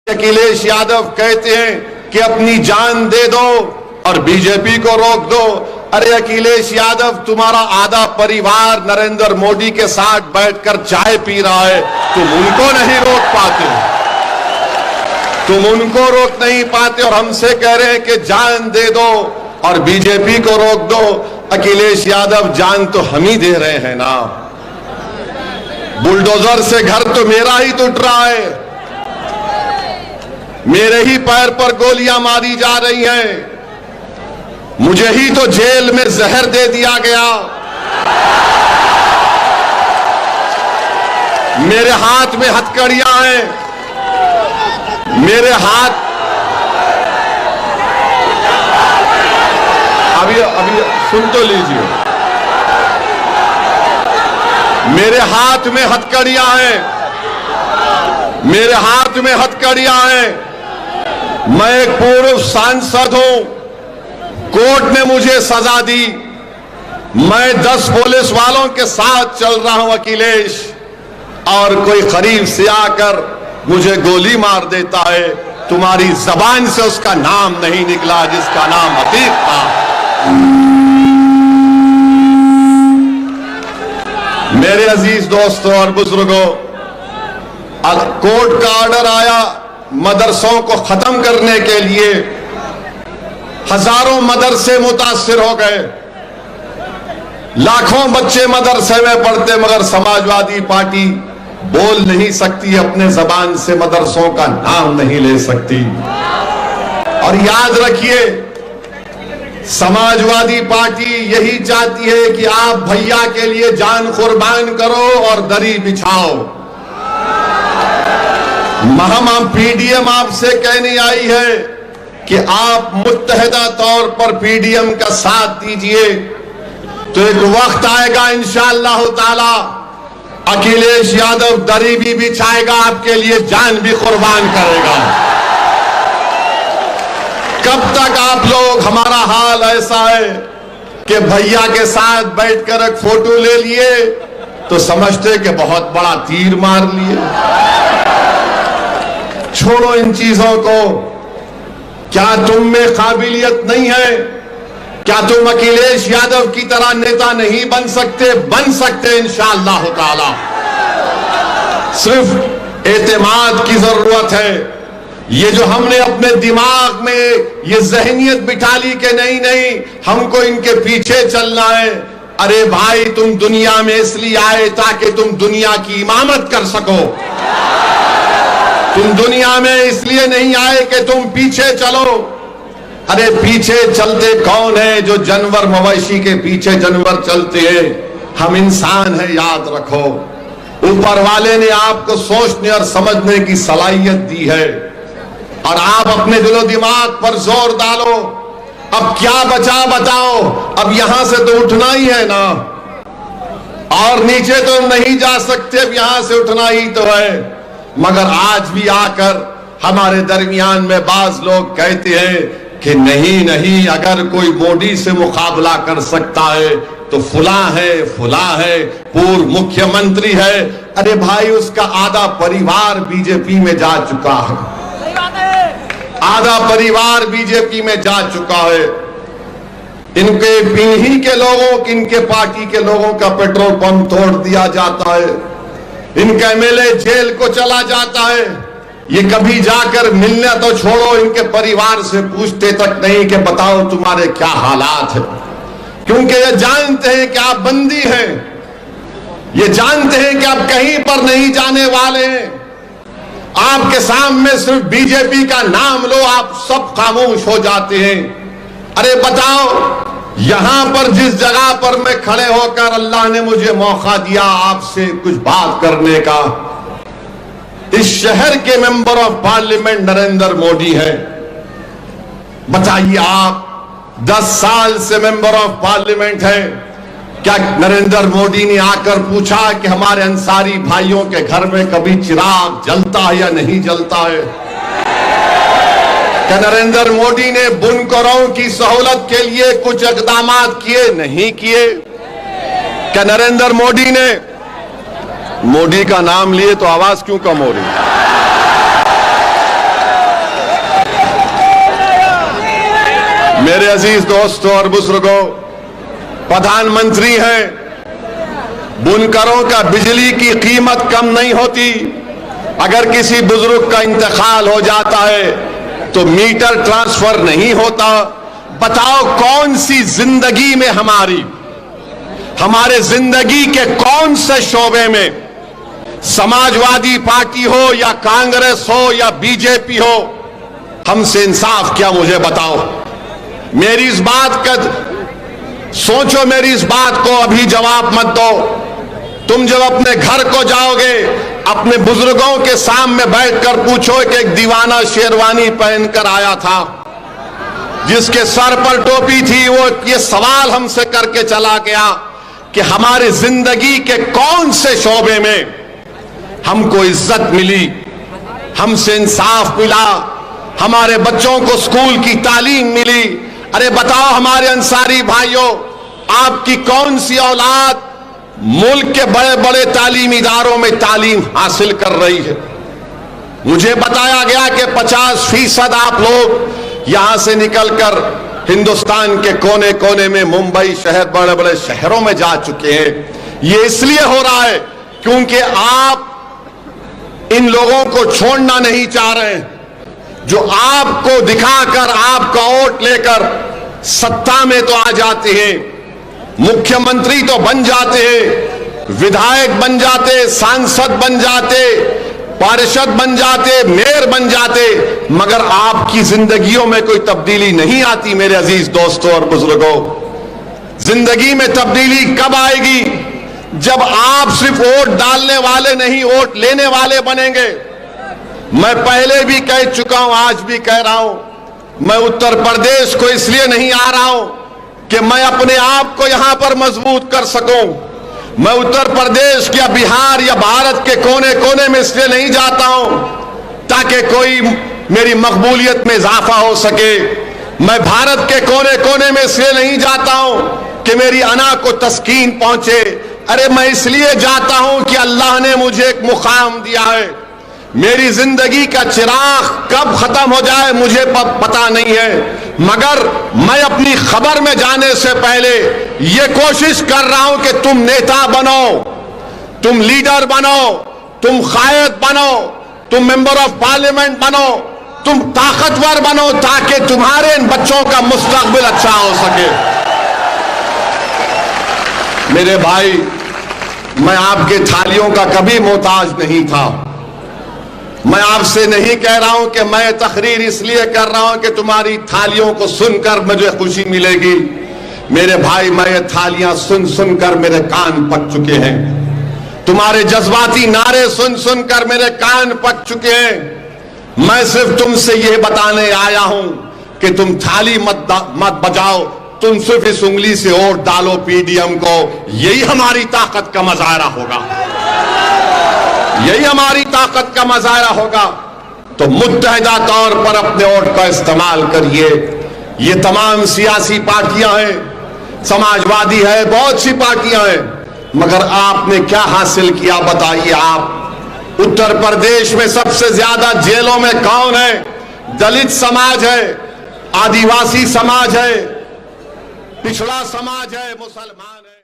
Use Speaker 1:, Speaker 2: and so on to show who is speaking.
Speaker 1: अखिलेश यादव कहते हैं कि अपनी जान दे दो और बीजेपी को रोक दो। अरे अखिलेश यादव, तुम्हारा आधा परिवार नरेंद्र मोदी के साथ बैठकर चाय पी रहा है, तुम उनको नहीं रोक पाते, तुम उनको रोक नहीं पाते और हमसे कह रहे हैं कि जान दे दो और बीजेपी को रोक दो। अखिलेश यादव, जान तो हम ही दे रहे हैं ना। बुलडोजर से घर तो मेरा ही टूट रहा है, मेरे ही पैर पर गोलियां मारी जा रही हैं, मुझे ही तो जेल में जहर दे दिया गया, मेरे हाथ में हथकड़ियां हैं, मेरे हाथ अभी सुन तो लीजिए, मेरे हाथ में हथकड़ियां हैं, मेरे हाथ में हथकड़ियां हैं। मैं एक पूर्व सांसद हूं, कोर्ट ने मुझे सजा दी, मैं 10 पुलिस वालों के साथ चल रहा हूं अखिलेश, और कोई करीब से आकर मुझे गोली मार देता है, तुम्हारी जबान से उसका नाम नहीं निकला जिसका नाम अतीक था। मेरे अजीज दोस्तों और बुजुर्गों, कोर्ट का ऑर्डर आया मदरसों को खत्म करने के लिए, हजारों मदरसे मुतासिर हो गए, लाखों बच्चे मदरसे में पढ़ते, मगर समाजवादी पार्टी बोल नहीं सकती, अपने जबान से मदरसों का नाम नहीं ले सकती। और याद रखिए, समाजवादी पार्टी यही चाहती है कि आप भैया के लिए जान कुर्बान करो और दरी बिछाओ। हम पीडीएम आपसे कहने आई है कि आप मुत्तहिदा तौर पर पीडीएम का साथ दीजिए, तो एक वक्त आएगा इंशाअल्लाह ताला अखिलेश यादव दरी भी बिछाएगा, आपके लिए जान भी कुर्बान करेगा। कब तक आप लोग, हमारा हाल ऐसा है कि भैया के साथ बैठकर एक फोटो ले लिए तो समझते कि बहुत बड़ा तीर मार लिए। छोड़ो इन चीजों को। क्या तुम में काबिलियत नहीं है? क्या तुम अखिलेश यादव की तरह नेता नहीं बन सकते? बन सकते इंशाअल्लाह ताला। सिर्फ एतमाद की जरूरत है। ये जो हमने अपने दिमाग में ये जहनियत बिठा ली कि नहीं नहीं हमको इनके पीछे चलना है। अरे भाई, तुम दुनिया में इसलिए आए ताकि तुम दुनिया की इमामत कर सको। तुम दुनिया में इसलिए नहीं आए कि तुम पीछे चलो। अरे पीछे चलते कौन है? जो जानवर मवेशी के पीछे जानवर चलते हैं, हम इंसान है, याद रखो। ऊपर वाले ने आपको सोचने और समझने की सलाहियत दी है और आप अपने दिलो दिमाग पर जोर डालो। अब क्या बचा बताओ? अब यहां से तो उठना ही है ना, और नीचे तो नहीं जा सकते, अब यहां से उठना ही तो है। मगर आज भी आकर हमारे दरमियान में बाज लोग कहते हैं कि नहीं नहीं, अगर कोई मोदी से मुकाबला कर सकता है तो फुला है, पूर्व मुख्यमंत्री है। अरे भाई, उसका आधा परिवार बीजेपी में जा चुका है, आधा परिवार बीजेपी में जा चुका है। इनके पीढ़ी के लोगों, इनके पार्टी के लोगों का पेट्रोल पंप तोड़ दिया जाता है, इनका एमएलए जेल को चला जाता है। ये कभी जाकर मिलना तो छोड़ो, इनके परिवार से पूछते तक नहीं कि बताओ तुम्हारे क्या हालात है, क्योंकि ये जानते हैं कि आप बंदी हैं, ये जानते हैं कि आप कहीं पर नहीं जाने वाले हैं। आपके सामने सिर्फ बीजेपी का नाम लो, आप सब खामोश हो जाते हैं। अरे बताओ, यहां पर जिस जगह पर मैं खड़े होकर अल्लाह ने मुझे मौका दिया आपसे कुछ बात करने का, इस शहर के member of parliament Narendra Modi है। बताइए, आप 10 साल से मेंबर ऑफ पार्लियामेंट है, क्या नरेंद्र मोदी ने आकर पूछा कि हमारे अंसारी भाइयों के घर में कभी चिराग जलता है या नहीं जलता है? क्या नरेंद्र मोदी ने बुनकरों की सहूलत के लिए कुछ इकदाम किए? नहीं किए। क्या नरेंद्र मोदी ने, मोदी का नाम लिए तो आवाज क्यों कम हो रही? मेरे अजीज दोस्तों और बुजुर्गों, प्रधानमंत्री हैं, बुनकरों का बिजली की कीमत कम नहीं होती। अगर किसी बुजुर्ग का इंतकाल हो जाता है तो मीटर ट्रांसफर नहीं होता। बताओ कौन सी जिंदगी में हमारे जिंदगी के कौन से शोबे में, समाजवादी पार्टी हो या कांग्रेस हो या बीजेपी हो, हमसे इंसाफ क्या? मुझे बताओ। मेरी इस बात का सोचो, मेरी इस बात को अभी जवाब मत दो। तुम जब अपने घर को जाओगे, अपने बुजुर्गों के सामने बैठकर पूछो कि एक दीवाना शेरवानी पहनकर आया था, जिसके सर पर टोपी थी, वो ये सवाल हमसे करके चला गया कि हमारी जिंदगी के कौन से शोबे में हमको इज्जत मिली, हमसे इंसाफ मिला, हमारे बच्चों को स्कूल की तालीम मिली। अरे बताओ हमारे अंसारी भाइयों, आपकी कौन सी औलाद मुल्क के बड़े बड़े तालीमी इदारों में तालीम हासिल कर रही है? मुझे बताया गया कि 50% आप लोग यहां से निकलकर हिंदुस्तान के कोने कोने में, मुंबई शहर, बड़े बड़े शहरों में जा चुके हैं। ये इसलिए हो रहा है क्योंकि आप इन लोगों को छोड़ना नहीं चाह रहे हैं, जो आपको दिखाकर आपका वोट लेकर सत्ता में तो आ जाते हैं, मुख्यमंत्री तो बन जाते हैं, विधायक बन जाते, सांसद बन जाते, पार्षद बन जाते, मेयर बन जाते, मगर आपकी जिंदगियों में कोई तब्दीली नहीं आती। मेरे अजीज दोस्तों और बुजुर्गों, जिंदगी में तब्दीली कब आएगी? जब आप सिर्फ वोट डालने वाले नहीं, वोट लेने वाले बनेंगे। मैं पहले भी कह चुका हूं, आज भी कह रहा हूं, मैं उत्तर प्रदेश को इसलिए नहीं आ रहा हूं कि मैं अपने आप को यहां पर मजबूत कर सकूं। मैं उत्तर प्रदेश या बिहार या भारत के कोने कोने में इसलिए नहीं जाता हूं ताकि कोई मेरी मकबूलियत में इजाफा हो सके। मैं भारत के कोने कोने में इसलिए नहीं जाता हूं कि मेरी अना को तस्कीन पहुंचे। अरे मैं इसलिए जाता हूं कि अल्लाह ने मुझे एक मुकाम दिया है। मेरी जिंदगी का चिराग कब खत्म हो जाए मुझे पता नहीं है, मगर मैं अपनी खबर में जाने से पहले यह कोशिश कर रहा हूं कि तुम नेता बनो, तुम लीडर बनो, तुम कायद बनो, तुम मेंबर ऑफ पार्लियामेंट बनो, तुम ताकतवर बनो, ताकि तुम्हारे इन बच्चों का मुस्तकबिल अच्छा हो सके। मेरे भाई, मैं आपके थालियों का कभी मोहताज नहीं था। मैं आपसे नहीं कह रहा हूं कि मैं तकरीर इसलिए कर रहा हूं कि तुम्हारी थालियों को सुनकर मुझे खुशी मिलेगी। मेरे भाई, मैं ये थालियां सुन सुनकर मेरे कान पक चुके हैं। तुम्हारे जज्बाती नारे सुन सुनकर मेरे कान पक चुके हैं। मैं सिर्फ तुमसे यह बताने आया हूं कि तुम थाली मत बजाओ, तुम सिर्फ इस उंगली से वोट डालो पीडीएम को। यही हमारी ताकत का मजाहरा होगा, यही हमारी ताकत का मजाहरा होगा। तो मुत्तहिदा तौर पर अपने वोट का इस्तेमाल करिए। ये तमाम सियासी पार्टियां हैं, समाजवादी है, बहुत सी पार्टियां हैं, मगर आपने क्या हासिल किया बताइए। आप उत्तर प्रदेश में सबसे ज्यादा जेलों में कौन है? दलित समाज है, आदिवासी समाज है, पिछड़ा समाज है, मुसलमान है।